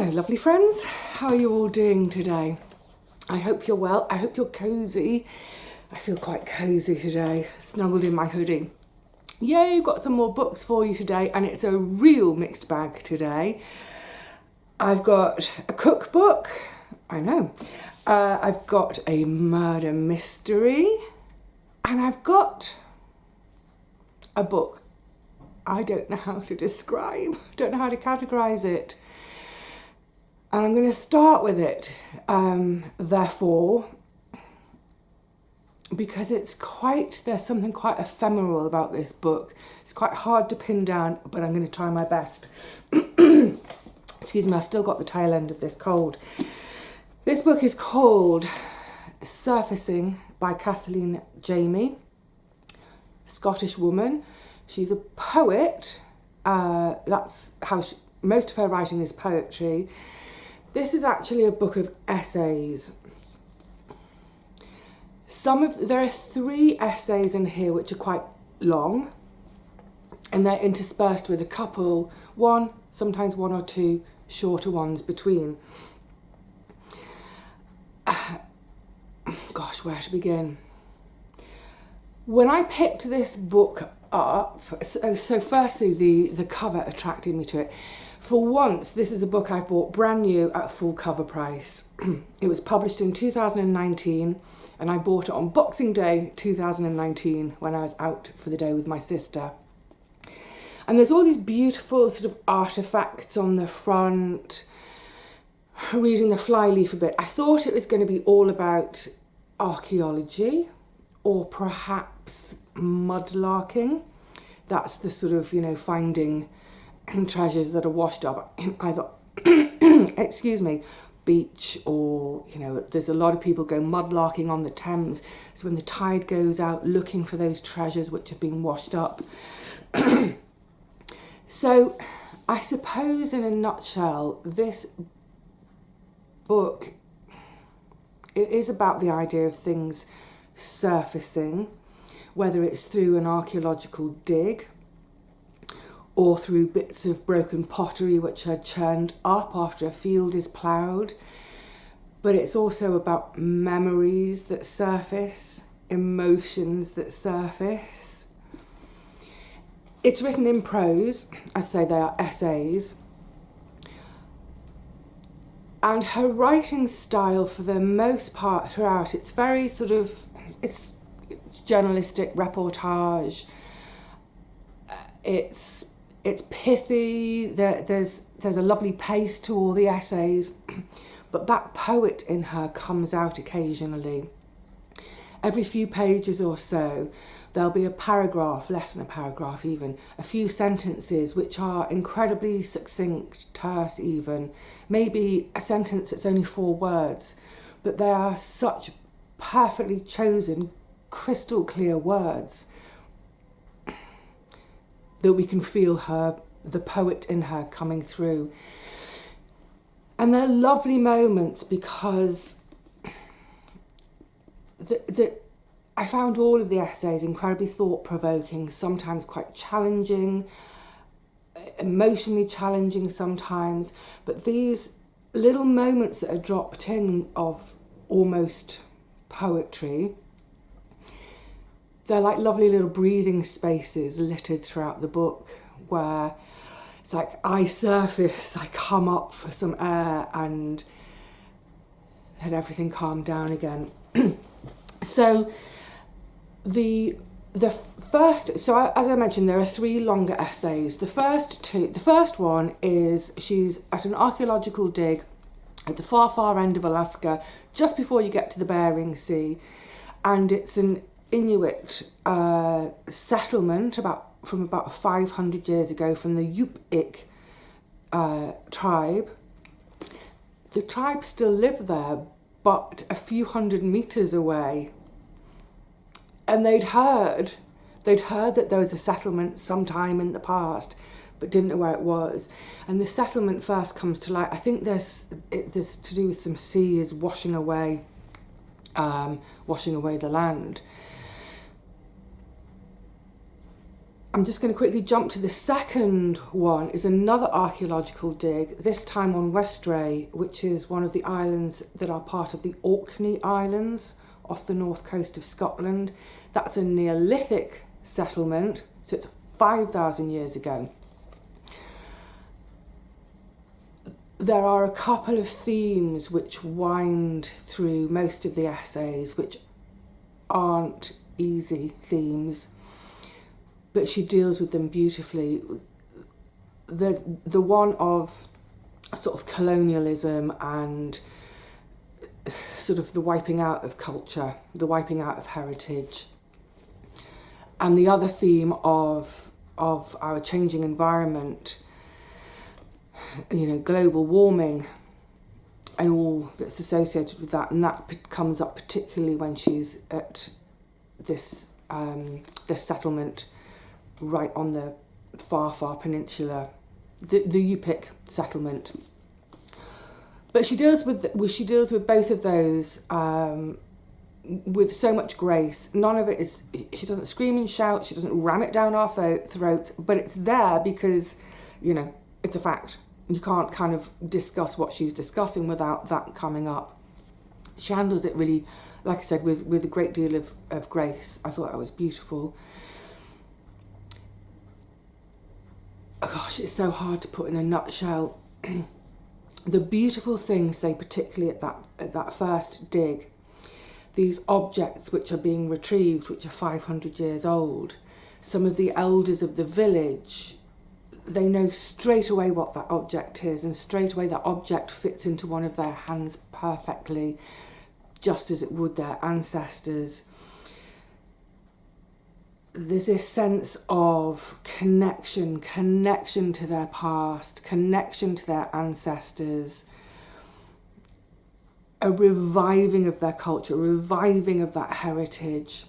Hello lovely friends, how are you all doing today? I hope you're well, I hope you're cosy. I feel quite cosy today, snuggled in my hoodie. Yay, got some more books for you today, and it's a real mixed bag today. I've got a cookbook, I know. I've got a murder mystery, and I've got a book I don't know how to describe, don't know how to categorise it. And I'm going to start with it, therefore, because there's something quite ephemeral about this book. It's quite hard to pin down, but I'm going to try my best. Excuse me, I've still got the tail end of this cold. This book is called Surfacing by Kathleen Jamie, a Scottish woman. She's a poet. That's how most of her writing is poetry. This is actually a book of essays. There are 3 essays in here which are quite long, and they're interspersed with a couple, sometimes one or 2 shorter ones between. Gosh, where to begin? When I picked this book up, so firstly the cover attracted me to it. For once, this is a book I bought brand new at full cover price. It was published in 2019, and I bought it on Boxing Day 2019 when I was out for the day with my sister. And there's all these beautiful sort of artefacts on the front. Reading the flyleaf a bit, I thought it was going to be all about archaeology or perhaps mudlarking. That's the sort of, finding treasures that are washed up in either, excuse me, beach or, there's a lot of people go mudlarking on the Thames. So when the tide goes out, looking for those treasures which have been washed up. So I suppose in a nutshell, this book, it is about the idea of things surfacing, whether it's through an archaeological dig or through bits of broken pottery which are churned up after a field is ploughed. But it's also about memories that surface, emotions that surface. It's written in prose, I say they are essays. And her writing style, for the most part throughout, it's very sort of, it's journalistic reportage. It's pithy. There's a lovely pace to all the essays, but that poet in her comes out occasionally. Every few pages or so, there'll be a paragraph, less than a paragraph even, a few sentences which are incredibly succinct, terse even, maybe a sentence that's only 4 words, but they are such perfectly chosen, crystal clear words that we can feel the poet in her coming through. And they're lovely moments because I found all of the essays incredibly thought-provoking, sometimes quite challenging, emotionally challenging sometimes, but these little moments that are dropped in of almost poetry, they're like lovely little breathing spaces littered throughout the book where it's like I surface, I come up for some air and let everything calm down again. So as I mentioned, there are 3 longer essays. The first one is she's at an archaeological dig at the far end of Alaska, just before you get to the Bering Sea, and it's an Inuit settlement from about 500 years ago from the Yup'ik tribe. The tribe still live there, but a few hundred meters away. And they'd heard that there was a settlement sometime in the past, but didn't know where it was. And the settlement first comes to light. I think there's to do with some seas washing away the land. I'm just going to quickly jump to the second one, is another archaeological dig, this time on Westray, which is one of the islands that are part of the Orkney Islands off the north coast of Scotland. That's a Neolithic settlement, so it's 5,000 years ago. There are a couple of themes which wind through most of the essays, which aren't easy themes, but she deals with them beautifully. There's the one of sort of colonialism and sort of the wiping out of culture, the wiping out of heritage, and the other theme of our changing environment, you know, global warming and all that's associated with that. And that comes up particularly when she's at this settlement right on the far peninsula, the Yupik settlement. But she deals with both of those with so much grace. None of it is, she doesn't scream and shout, she doesn't ram it down our throats, but it's there because, you know, it's a fact. You can't kind of discuss what she's discussing without that coming up. She handles it really, like I said, with a great deal of grace. I thought that was beautiful. Oh gosh, it's so hard to put in a nutshell. The beautiful things, say particularly at that first dig, these objects which are being retrieved, which are 500 years old, some of the elders of the village, they know straight away what that object is, and straight away that object fits into one of their hands perfectly, just as it would their ancestors. There's this sense of connection to their past, connection to their ancestors, a reviving of their culture, a reviving of that heritage.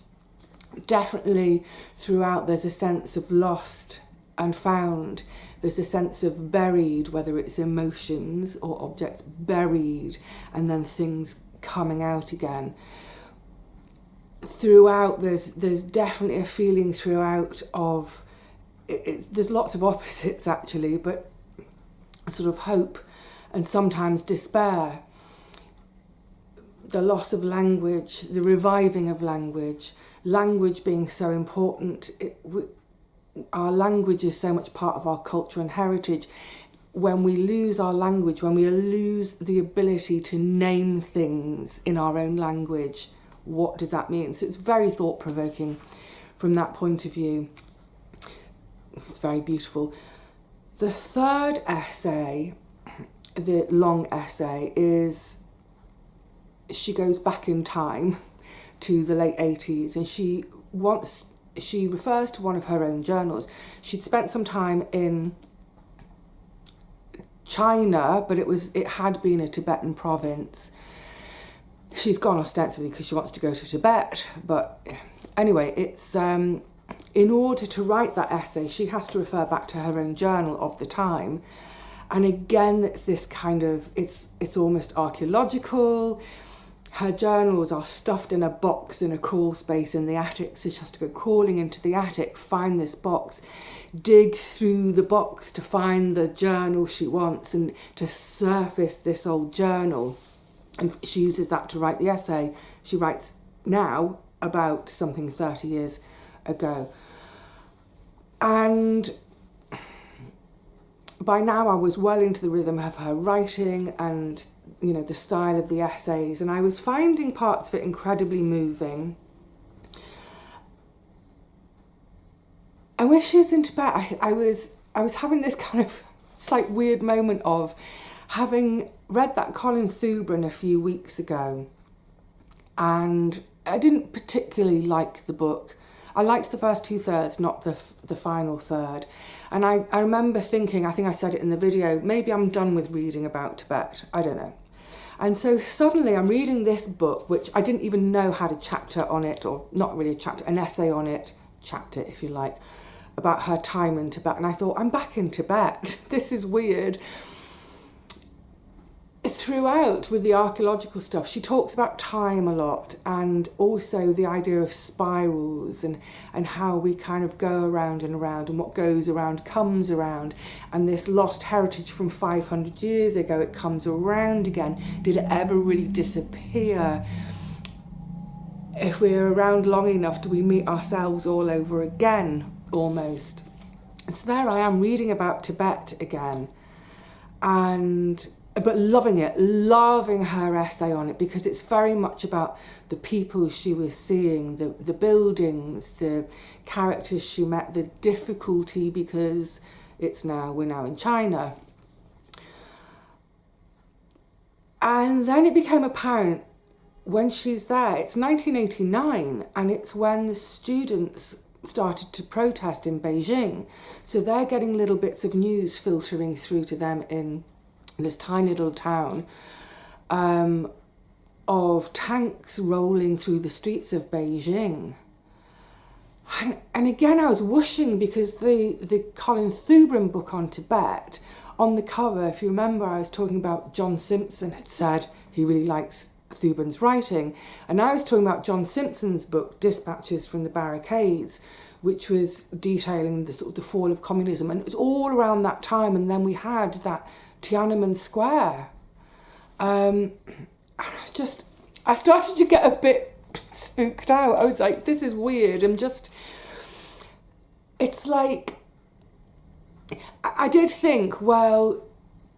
Definitely throughout there's a sense of lost and found. There's a sense of buried, whether it's emotions or objects buried and then things coming out again. Throughout there's definitely a feeling throughout of there's lots of opposites actually, but sort of hope and sometimes despair. The loss of language, the reviving of language being so important. Our language is so much part of our culture and heritage. When we lose our language, when we lose the ability to name things in our own language, what does that mean? So it's very thought-provoking from that point of view. It's very beautiful. The third essay, the long essay, is she goes back in time to the late 80s, and she refers to one of her own journals. She'd spent some time in China, but it had been a Tibetan province. She's gone ostensibly because she wants to go to Tibet, but anyway, it's in order to write that essay, she has to refer back to her own journal of the time. And again, it's this kind of, it's almost archaeological. Her journals are stuffed in a box in a crawl space in the attic, so she has to go crawling into the attic, find this box, dig through the box to find the journal she wants and to surface this old journal. And she uses that to write the essay. She writes now about something 30 years ago. And by now I was well into the rhythm of her writing and, you know, the style of the essays, and I was finding parts of it incredibly moving. And when she was in Tibet, I was having this kind of slight weird moment of having read that Colin Thubron a few weeks ago, and I didn't particularly like the book. I liked the first 2/3, not the final third. And I remember thinking, I think I said it in the video, maybe I'm done with reading about Tibet. I don't know. And so suddenly I'm reading this book, which I didn't even know had a chapter on it, or not really a chapter, an essay on it, chapter if you like, about her time in Tibet. And I thought, I'm back in Tibet. This is weird. throughout with the archaeological stuff, she talks about time a lot, and also the idea of spirals and how we kind of go around, and what goes around comes around, and this lost heritage from 500 years ago, it comes around again. Did it ever really disappear? If we're around long enough, do we meet ourselves all over again, almost? So there I am reading about Tibet again, but loving it, loving her essay on it, because it's very much about the people she was seeing, the buildings, the characters she met, the difficulty, because we're now in China. And then it became apparent when she's there, it's 1989, and it's when the students started to protest in Beijing. So they're getting little bits of news filtering through to them in this tiny little town, of tanks rolling through the streets of Beijing. And again, I was whooshing, because the Colin Thubron book on Tibet, on the cover, if you remember, I was talking about John Simpson had said he really likes Thubron's writing, and I was talking about John Simpson's book, Dispatches from the Barricades, which was detailing the sort of the fall of communism, and it was all around that time. And then we had that Tiananmen Square. And I started to get a bit spooked out. I was like, this is weird. It's like, I did think, well,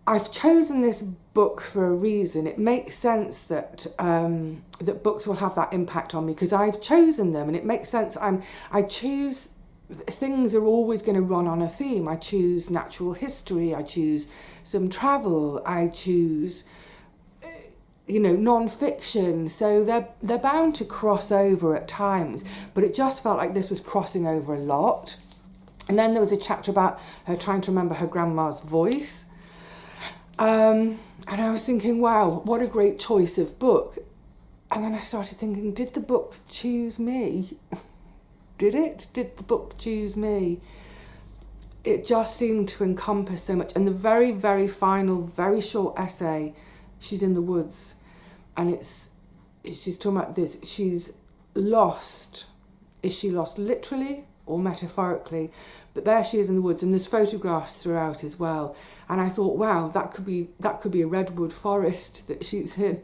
I've chosen this book for a reason. It makes sense that that books will have that impact on me, because I've chosen them, and it makes sense. I choose, things are always going to run on a theme. I choose natural history, I choose some travel, I choose non-fiction, so they're bound to cross over at times, but it just felt like this was crossing over a lot. And then there was a chapter about her trying to remember her grandma's voice, and I was thinking, wow, what a great choice of book. And then I started thinking, did the book choose me? Did the book choose me? It just seemed to encompass so much. And the very, very final, very short essay, she's in the woods, and she's talking about this. She's lost. Is she lost literally or metaphorically? But there she is in the woods, and there's photographs throughout as well. And I thought, wow, that could be a redwood forest that she's in.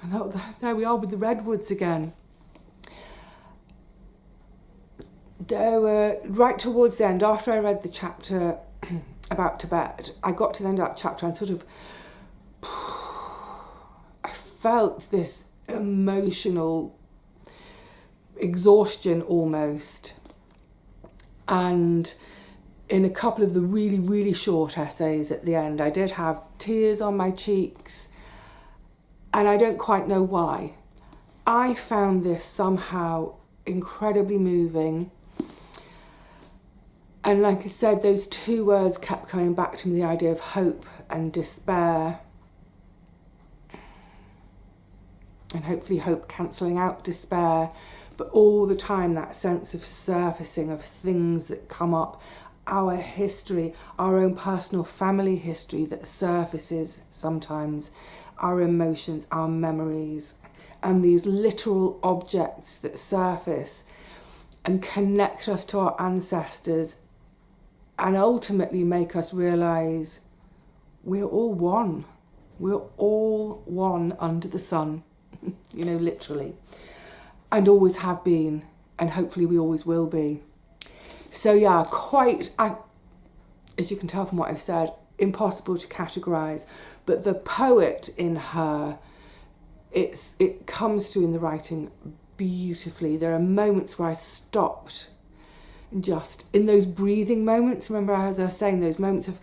And I thought, there we are with the redwoods again. There were, right towards the end, after I read the chapter about Tibet, I got to the end of that chapter and sort of, I felt this emotional exhaustion almost. And in a couple of the really, really short essays at the end, I did have tears on my cheeks, and I don't quite know why. I found this somehow incredibly moving. And like I said, those two words kept coming back to me, the idea of hope and despair. And hopefully hope cancelling out despair. But all the time, that sense of surfacing of things that come up, our history, our own personal family history that surfaces sometimes, our emotions, our memories, and these literal objects that surface and connect us to our ancestors and ultimately make us realise we're all one. We're all one under the sun, literally. And always have been, and hopefully we always will be. So yeah, as you can tell from what I've said, impossible to categorise. But the poet in her, it comes through in the writing beautifully. There are moments where I stopped, just in those breathing moments. Remember, as I was saying, those moments of,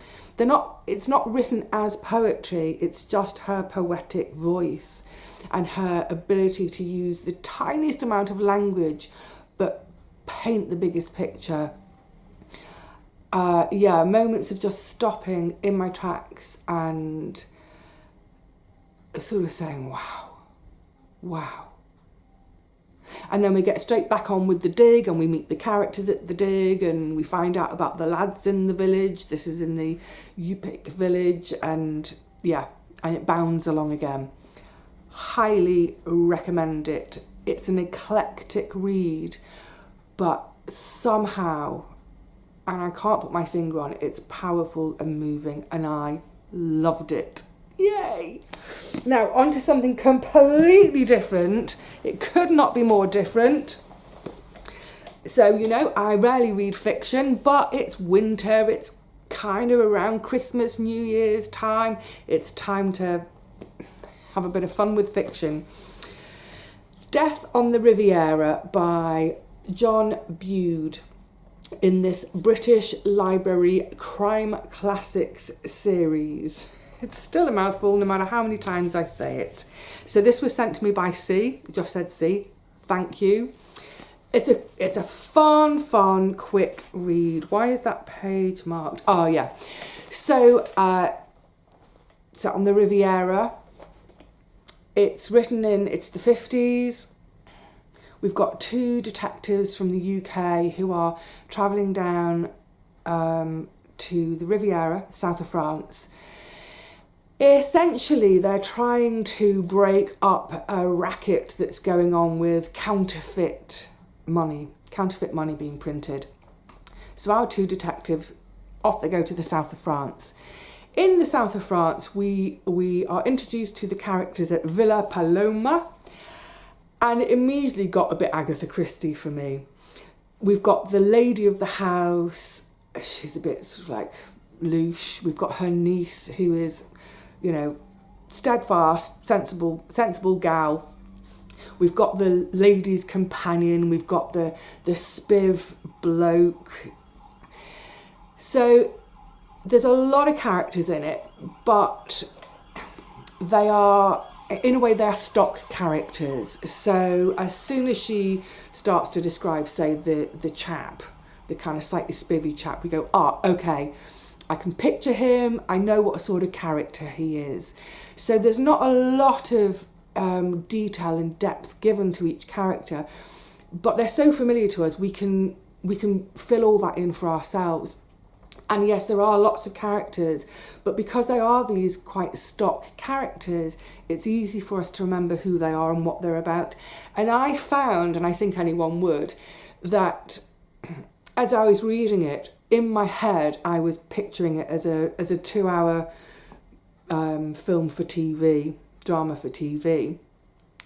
it's not written as poetry, it's just her poetic voice and her ability to use the tiniest amount of language but paint the biggest picture. Moments of just stopping in my tracks and sort of saying, wow. And then we get straight back on with the dig, and we meet the characters at the dig, and we find out about the lads in the village. This is in the Yupik village, and yeah, and it bounds along again. Highly recommend it. It's an eclectic read, but somehow, and I can't put my finger on it, it's powerful and moving, and I loved it. Yay! Now, on to something completely different. It could not be more different. So, you know, I rarely read fiction, but it's winter, it's kind of around Christmas, New Year's time. It's time to have a bit of fun with fiction. Death on the Riviera by John Bude, in this British Library Crime Classics series. It's still a mouthful no matter how many times I say it. So this was sent to me by C, just said C, thank you. It's a fun, quick read. Why is that page marked? Oh yeah. So on the Riviera, it's the 50s. We've got two detectives from the UK who are travelling down to the Riviera, south of France. Essentially, they're trying to break up a racket that's going on with counterfeit money being printed. So our two detectives, off they go to the south of France. In the south of France, we are introduced to the characters at Villa Paloma, and it immediately got a bit Agatha Christie for me. We've got the lady of the house. She's a bit sort of like louche. We've got her niece, who is, you know, steadfast, sensible gal. We've got the lady's companion. We've got the spiv bloke. So there's a lot of characters in it, but they are, in a way, they're stock characters. So as soon as she starts to describe, say, the chap, the kind of slightly spivvy chap, we go, okay, I can picture him. I know what sort of character he is. So there's not a lot of detail and depth given to each character, but they're so familiar to us, we can fill all that in for ourselves. And yes, there are lots of characters, but because they are these quite stock characters, it's easy for us to remember who they are and what they're about. And I found, and I think anyone would, that as I was reading it, in my head, I was picturing it as a 2-hour film for TV, drama for TV.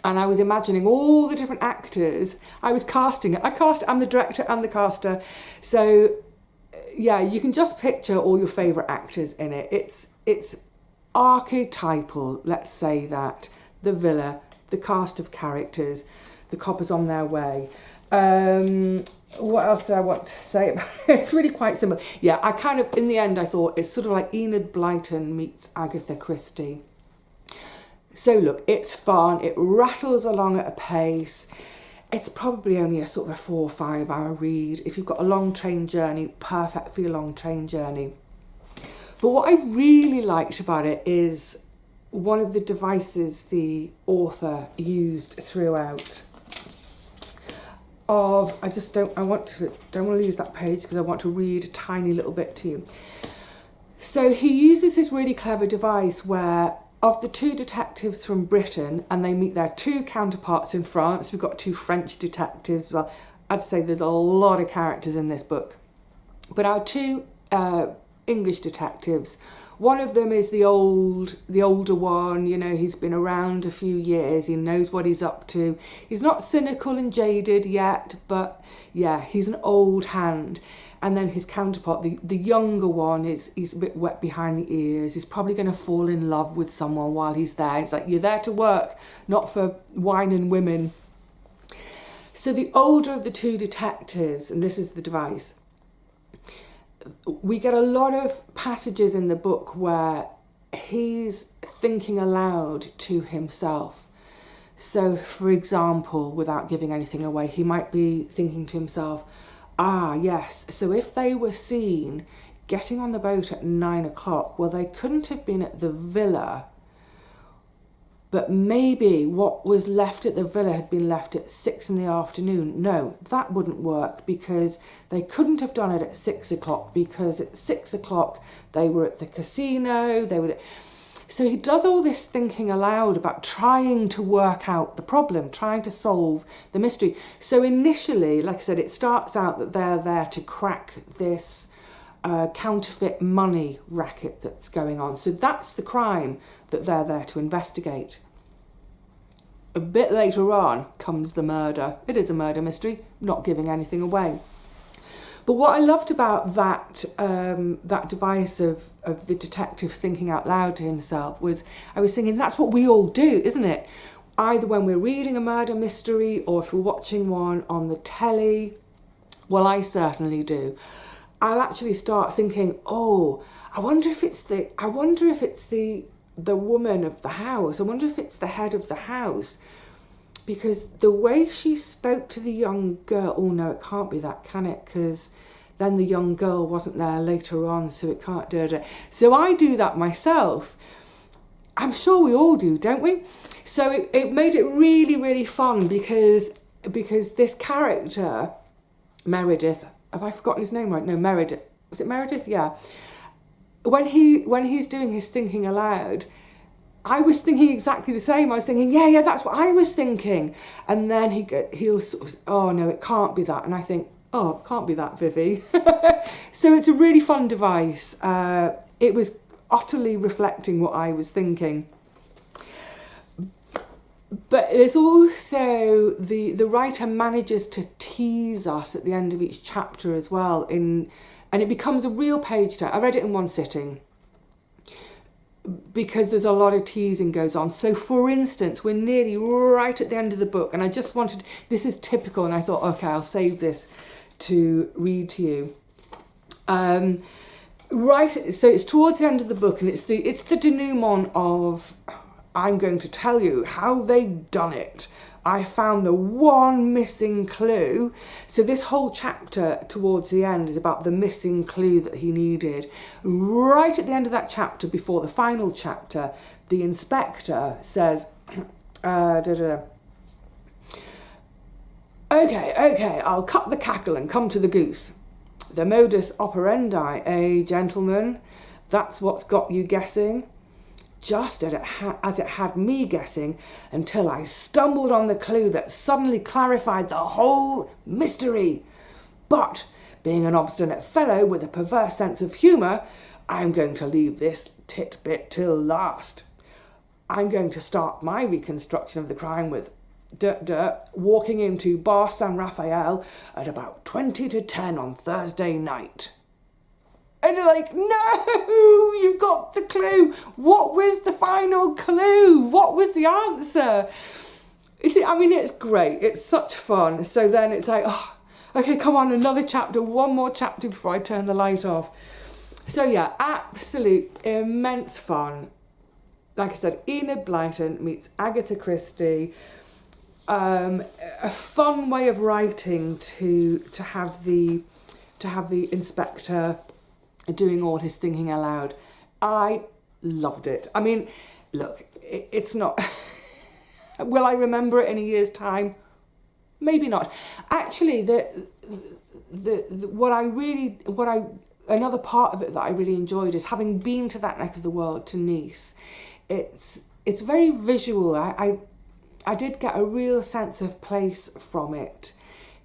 And I was imagining all the different actors. I was casting it. I'm the director and the caster. So yeah, you can just picture all your favourite actors in it. It's archetypal, let's say that. The villa, the cast of characters, the coppers on their way. What else do I want to say about it? It's really quite simple. Yeah, I kind of, in the end, I thought it's sort of like Enid Blyton meets Agatha Christie. So look, it's fun. It rattles along at a pace. It's probably only a sort of a 4 or 5 hour read. If you've got a long train journey, perfect for your long train journey. But what I really liked about it is one of the devices the author used throughout. I don't want to lose that page because I want to read a tiny little bit to you. So he uses this really clever device where, of the two detectives from Britain, and they meet their two counterparts in France. We've got two French detectives. Well, I'd say there's a lot of characters in this book. But our two English detectives, one of them is the older one. You know, he's been around a few years. He knows what he's up to. He's not cynical and jaded yet, but yeah, he's an old hand. And then his counterpart, the younger one, he's a bit wet behind the ears. He's probably going to fall in love with someone while he's there. It's like, you're there to work, not for wine and women. So the older of the two detectives, and this is the device, we get a lot of passages in the book where he's thinking aloud to himself. So, for example, without giving anything away, he might be thinking to himself, yes, so if they were seen getting on the boat at 9 o'clock, well, they couldn't have been at the villa, but maybe what was left at the villa had been left at 6 in the afternoon. No, that wouldn't work because they couldn't have done it at 6 o'clock because at 6 o'clock they were at the casino. So he does all this thinking aloud about trying to work out the problem, trying to solve the mystery. So initially, like I said, it starts out that they're there to crack this counterfeit money racket that's going on. So that's the crime that they're there to investigate. A bit later on comes the murder. It is a murder mystery, not giving anything away. But what I loved about that that device of the detective thinking out loud to himself was, I was thinking, that's what we all do, isn't it? Either when we're reading a murder mystery or if we're watching one on the telly. Well, I certainly do. I'll actually start thinking, oh, I wonder if it's the woman of the house. I wonder if it's the head of the house. Because the way she spoke to the young girl, oh no, it can't be that, can it? Because then the young girl wasn't there later on, so it can't do it. So I do that myself. I'm sure we all do, don't we? So it made it really, really fun because this character, Meredith, have I forgotten his name right? No, Meredith. Was it Meredith? Yeah. When he's doing his thinking aloud, I was thinking exactly the same. I was thinking, yeah, that's what I was thinking. And then he'll sort of, oh no, it can't be that. And I think, oh, it can't be that, Vivi. So it's a really fun device. It was utterly reflecting what I was thinking. But there's also, the writer manages to tease us at the end of each chapter as well. And it becomes a real page turner. I read it in one sitting, because there's a lot of teasing goes on. So for instance, we're nearly right at the end of the book, and I just wanted, this is typical, and I thought, okay, I'll save this to read to you. Right, so it's towards the end of the book, and it's the denouement of, I'm going to tell you how they done it. I found the one missing clue. So this whole chapter towards the end is about the missing clue that he needed. Right at the end of that chapter, before the final chapter, the inspector says, Okay, I'll cut the cackle and come to the goose. The modus operandi, gentlemen? That's what's got you guessing. Just as it had me guessing, until I stumbled on the clue that suddenly clarified the whole mystery. But, being an obstinate fellow with a perverse sense of humour, I'm going to leave this titbit till last. I'm going to start my reconstruction of the crime with walking into Bar San Rafael at about 20 to 10 on Thursday night. And you're like, no, you've got the clue. What was the final clue? What was the answer? It's great. It's such fun. So then it's like, oh, okay, come on, another chapter, one more chapter before I turn the light off. So yeah, absolute immense fun. Like I said, Enid Blyton meets Agatha Christie. A fun way of writing to have the inspector doing all his thinking aloud. I loved it. I mean, look, it's not... Will I remember it in a year's time? Maybe not. Actually, another part of it that I really enjoyed is having been to that neck of the world, to Nice. It's very visual. I did get a real sense of place from it,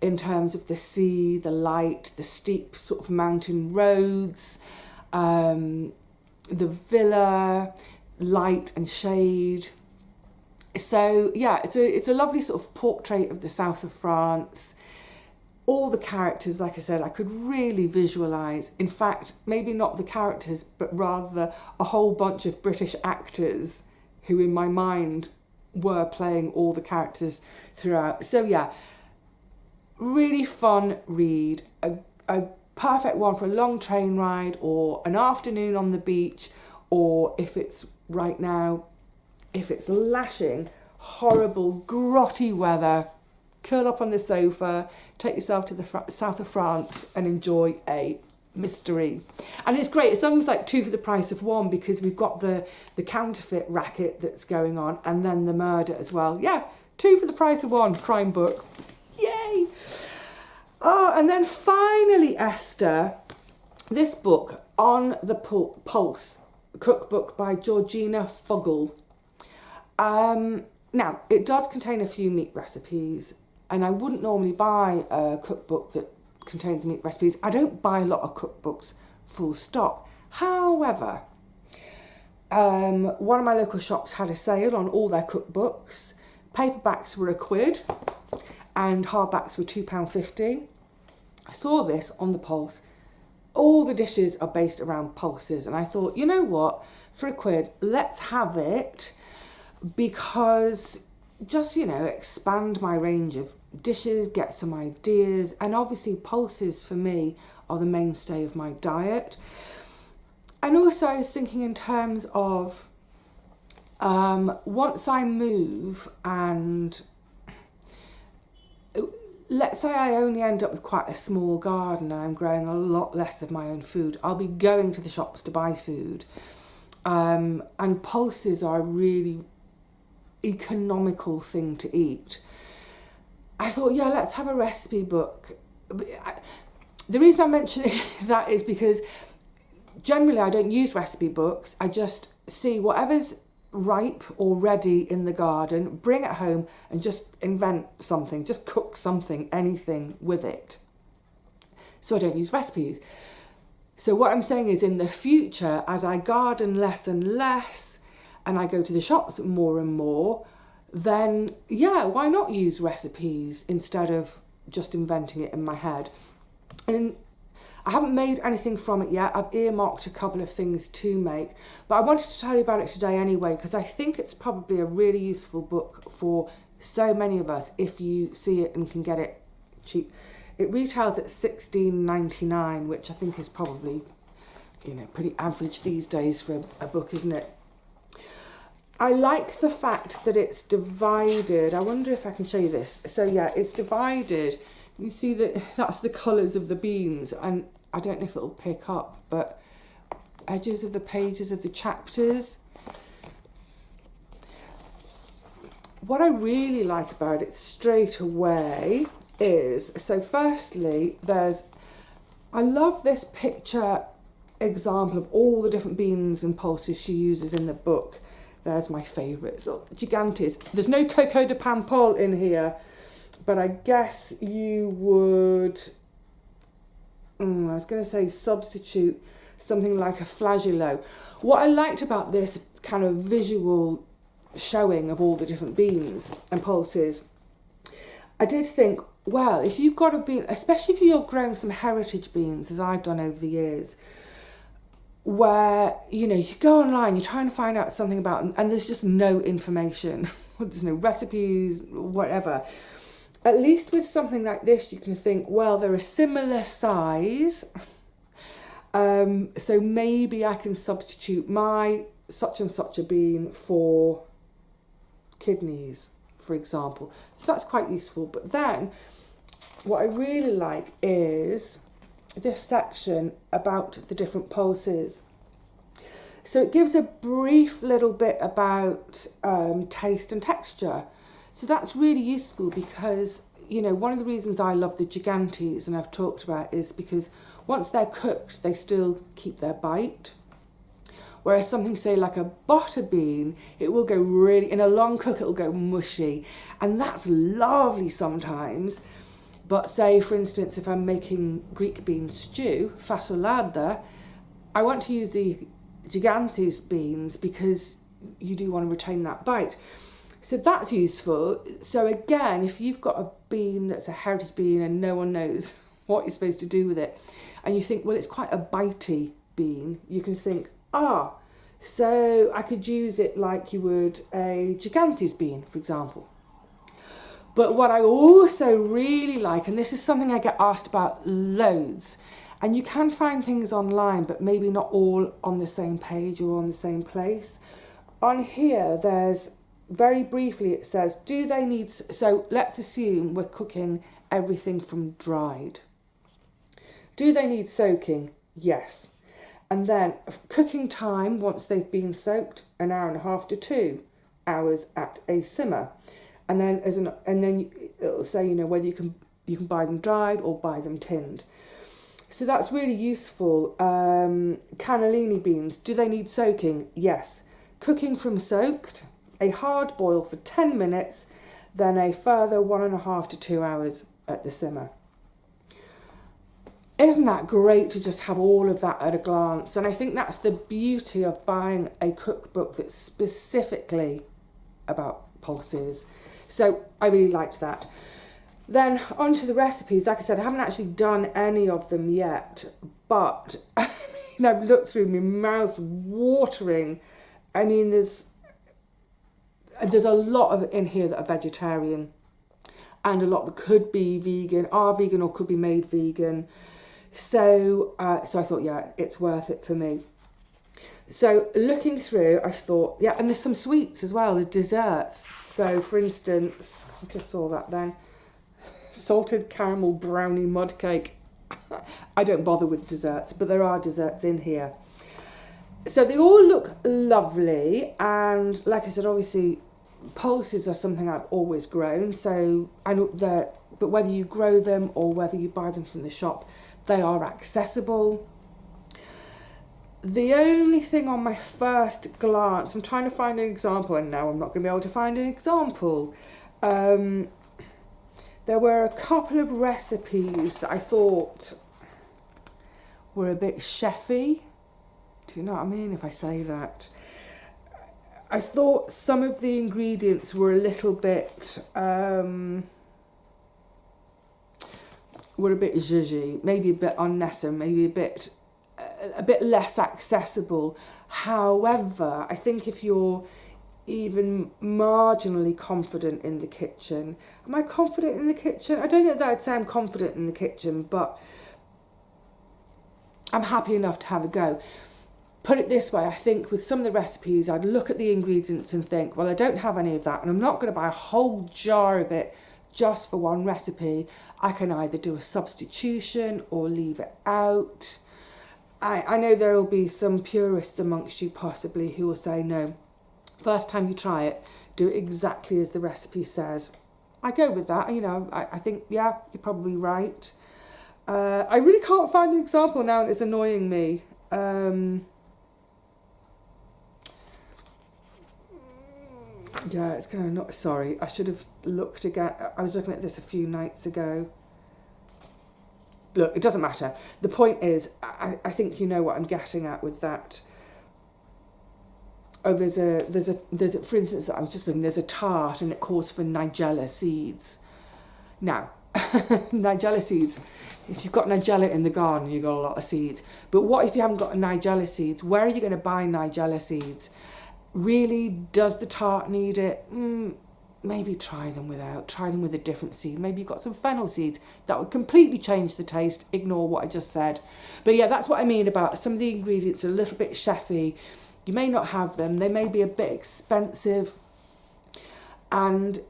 in terms of the sea, the light, the steep sort of mountain roads, the villa, light and shade. So yeah, it's a lovely sort of portrait of the south of France. All the characters, like I said, I could really visualise. In fact, maybe not the characters, but rather a whole bunch of British actors who in my mind were playing all the characters throughout. So yeah, really fun read, a perfect one for a long train ride or an afternoon on the beach, or if it's right now, if it's lashing, horrible, grotty weather, curl up on the sofa, take yourself to the south of France and enjoy a mystery. And it's great, it's almost like two for the price of one, because we've got the counterfeit racket that's going on and then the murder as well. Yeah, two for the price of one, crime book. Yay! Oh, and then finally, Esther, this book, On the Pulse Cookbook by Georgina Fuggle. Now, it does contain a few meat recipes, and I wouldn't normally buy a cookbook that contains meat recipes. I don't buy a lot of cookbooks, full stop. However, one of my local shops had a sale on all their cookbooks. Paperbacks were £1 and hardbacks were £2.50. I saw this on the Pulse. All the dishes are based around pulses, and I thought, you know what, for £1, let's have it, because just, you know, expand my range of dishes, get some ideas, and obviously pulses for me are the mainstay of my diet. And also I was thinking in terms of once I move, and let's say I only end up with quite a small garden and I'm growing a lot less of my own food, I'll be going to the shops to buy food. And pulses are a really economical thing to eat. I thought, yeah, let's have a recipe book. The reason I'm mentioning that is because generally I don't use recipe books. I just see whatever's ripe or ready in the garden, bring it home and just invent something, just cook something, anything with it. So I don't use recipes. So what I'm saying is, in the future, as I garden less and less and I go to the shops more and more, then yeah, why not use recipes instead of just inventing it in my head? And I haven't made anything from it yet. I've earmarked a couple of things to make, but I wanted to tell you about it today anyway, because I think it's probably a really useful book for so many of us if you see it and can get it cheap. It retails at $16.99, which I think is probably, you know, pretty average these days for a book, isn't it? I like the fact that it's divided. I wonder if I can show you this. So yeah, it's divided. You see that that's the colours of the beans, and I don't know if it'll pick up, but edges of the pages of the chapters. What I really like about it straight away is, so firstly, I love this picture example of all the different beans and pulses she uses in the book. There's my favourites, gigantes. There's no coco de pampol in here, but I guess you would, I was going to say substitute something like a flageolet. What I liked about this kind of visual showing of all the different beans and pulses, I did think, well, if you've got a bean, especially if you're growing some heritage beans, as I've done over the years, where, you know, you go online, you're trying to find out something about them, and there's just no information, there's no recipes, whatever. At least with something like this, you can think, well, they're a similar size, so maybe I can substitute my such and such a bean for kidneys, for example. So that's quite useful. But then what I really like is this section about the different pulses. So it gives a brief little bit about taste and texture. So that's really useful because, you know, one of the reasons I love the gigantes, and I've talked about, is because once they're cooked, they still keep their bite. Whereas something, say, like a butter bean, it will go really, in a long cook, it will go mushy. And that's lovely sometimes. But say, for instance, if I'm making Greek bean stew, fasolada, I want to use the gigantes beans because you do want to retain that bite. So that's useful. So again, if you've got a bean that's a heritage bean and no one knows what you're supposed to do with it, and you think, well, it's quite a bitey bean, you can think, so I could use it like you would a gigantes bean, for example. But what I also really like, and this is something I get asked about loads, and you can find things online, but maybe not all on the same page or on the same place. On here, there's, very briefly, it says, do they need, so let's assume we're cooking everything from dried. Do they need soaking? Yes. And then cooking time, once they've been soaked, 1.5 hours to 2 hours at a simmer. And then it'll say, you know, whether you can buy them dried or buy them tinned. So that's really useful. Cannellini beans, do they need soaking? Yes. Cooking from soaked, a hard boil for 10 minutes, then a further 1.5 to 2 hours at the simmer. Isn't that great to just have all of that at a glance? And I think that's the beauty of buying a cookbook that's specifically about pulses. So I really liked that. Then on to the recipes. Like I said, I haven't actually done any of them yet, but I mean, I've looked through, my mouth's watering. I mean, there's a lot of in here that are vegetarian, and a lot that could be vegan, are vegan, or could be made vegan. So I thought, yeah, it's worth it for me. So looking through, I thought, yeah, and there's some sweets as well, there's desserts. So for instance, I just saw that then, salted caramel brownie mud cake. I don't bother with desserts, but there are desserts in here. So they all look lovely, and like I said, obviously pulses are something I've always grown, so I know that, but whether you grow them or whether you buy them from the shop, they are accessible. The only thing on my first glance, I'm trying to find an example, and now I'm not going to be able to find an example. There were a couple of recipes that I thought were a bit chefy. Do you know what I mean if I say that? I thought some of the ingredients were a little bit zhuzhy, maybe a bit unnecessary, maybe a bit less accessible. However, I think if you're even marginally confident in the kitchen, am I confident in the kitchen? I don't know that I'd say I'm confident in the kitchen, but I'm happy enough to have a go. Put it this way, I think with some of the recipes, I'd look at the ingredients and think, well, I don't have any of that, and I'm not going to buy a whole jar of it just for one recipe. I can either do a substitution or leave it out. I know there will be some purists amongst you possibly who will say, no, first time you try it, do it exactly as the recipe says. I go with that, you know, I think, yeah, you're probably right. I really can't find an example now, and it's annoying me. Yeah, it's going to not. Sorry, I should have looked again. I was looking at this a few nights ago. Look, it doesn't matter. The point is, I think you know what I'm getting at with that. Oh, there's a. For instance, I was just looking. There's a tart, and it calls for nigella seeds. Now, nigella seeds. If you've got nigella in the garden, you've got a lot of seeds. But what if you haven't got nigella seeds? Where are you going to buy nigella seeds? Really, does the tart need it? Maybe try them without. Try them with a different seed. Maybe you've got some fennel seeds. That would completely change the taste. Ignore what I just said. But yeah, that's what I mean about some of the ingredients are a little bit chefy. You may not have them. They may be a bit expensive. And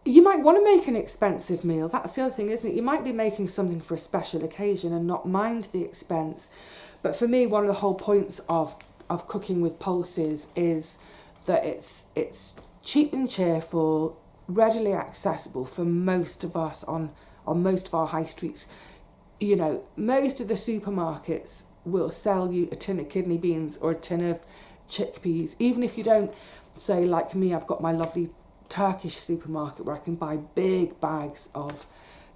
you might want to make an expensive meal. That's the other thing, isn't it? You might be making something for a special occasion and not mind the expense. But for me, one of the whole points of cooking with pulses is that it's cheap and cheerful, readily accessible for most of us on most of our high streets. You know, most of the supermarkets will sell you a tin of kidney beans or a tin of chickpeas. Even if you don't, say like me, I've got my lovely Turkish supermarket where I can buy big bags of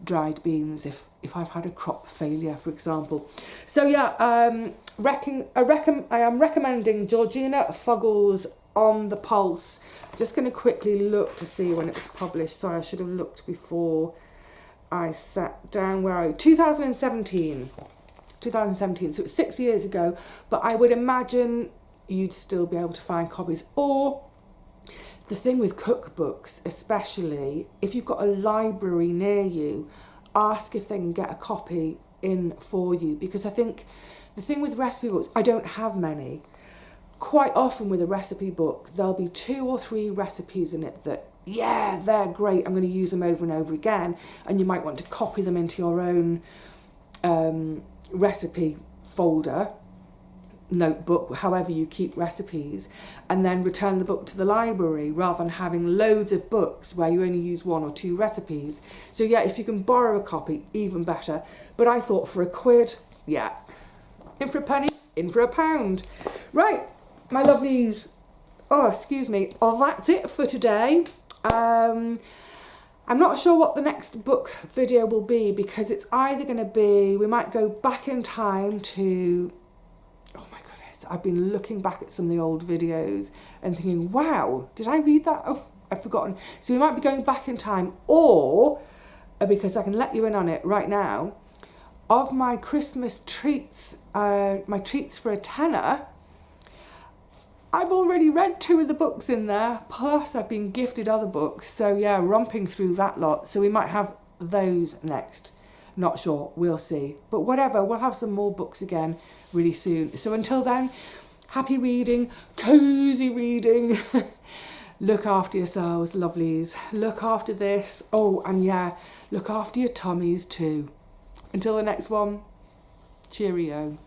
dried beans if I've had a crop failure, for example. So yeah, I am recommending Georgina Fuggle's On the Pulse. Just going to quickly look to see when it was published. Sorry, I should have looked before I sat down. Where are you? 2017. So it's 6 years ago, but I would imagine you'd still be able to find copies. Or the thing with cookbooks, especially if you've got a library near you, ask if they can get a copy in for you, because I think the thing with recipe books, I don't have many. Quite often with a recipe book, there'll be 2 or 3 recipes in it that, yeah, they're great, I'm going to use them over and over again, and you might want to copy them into your own recipe folder. notebook, however you keep recipes, and then return the book to the library rather than having loads of books where you only use 1 or 2 recipes. So yeah, if you can borrow a copy, even better. But I thought for £1, yeah, in for a penny, in for a pound. Right, my lovelies. Oh, excuse me. Oh, that's it for today. I'm not sure what the next book video will be, because it's either going to be, we might go back in time to, oh my goodness, I've been looking back at some of the old videos and thinking, wow, did I read that? Oh, I've forgotten. So we might be going back in time, or, because I can let you in on it right now, of my Christmas treats, my treats for a tenner, I've already read 2 of the books in there, plus I've been gifted other books, so yeah, romping through that lot. So we might have those next. Not sure, we'll see. But whatever, we'll have some more books again really soon. So until then, happy reading, cosy reading. Look after yourselves, lovelies. Look after this. Oh, and yeah, look after your tummies too. Until the next one, cheerio.